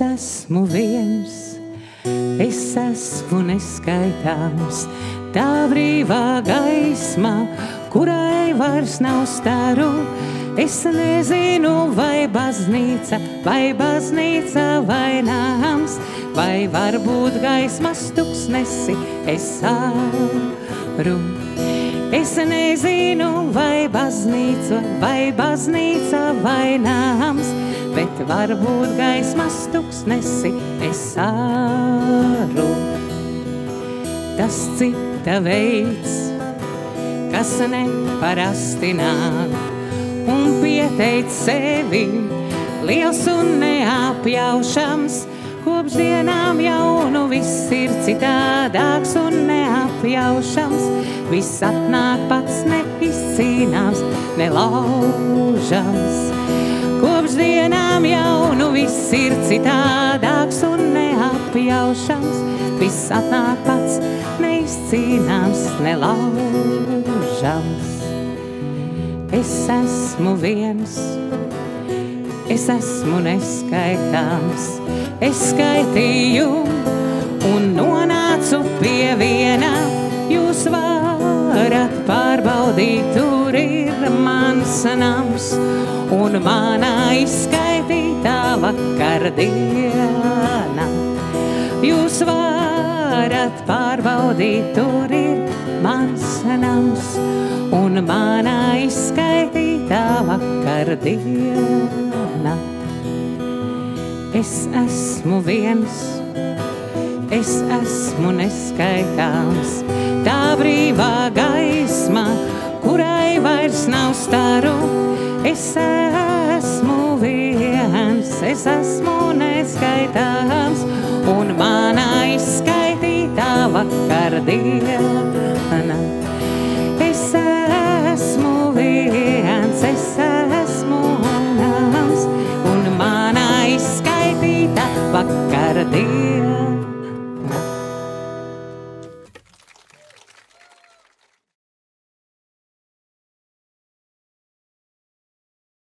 esmu viens, es esmu neskaitāms, tā brīvā gaisma, kurai vairs nav staru. Es nezinu, vai baznīca vai nams, vai varbūt gaismas tuksnesi es aru. Es nezinu, vai baznīca vai nams, bet varbūt gaismas tuksnesi es aru. Tas cita veids, kas neparasti nāk, un pieteic sevi, liels un neapjaušams. Kopš dienām jaunu viss ir citādāks un neapjaušams. Viss atnāk pats neizcīnāms, nelaužams. Kopš dienām jaunu viss ir citādāks un neapjaušams. Viss atnāk pats neizcīnāms, nelaužams. Es esmu viens, es esmu neskaitāms, es skaitīju un nonācu pie viena. Jūs varat pārbaudīt, tur ir mans nams un manā izskaitītā vakardiena. Jūs varat pārbaudīt, tur ir mans nams un manā izskaitītā vakardiena. Es esmu viens, es esmu neskaitāms, tā brīvā gaisma, kurai vairs nav staru. Es esmu viens, es esmu neskaitāms, un manā izskaitītā vakardiena. Es esmu viens, es esmu nams, un manā izskaitītā vakardiena.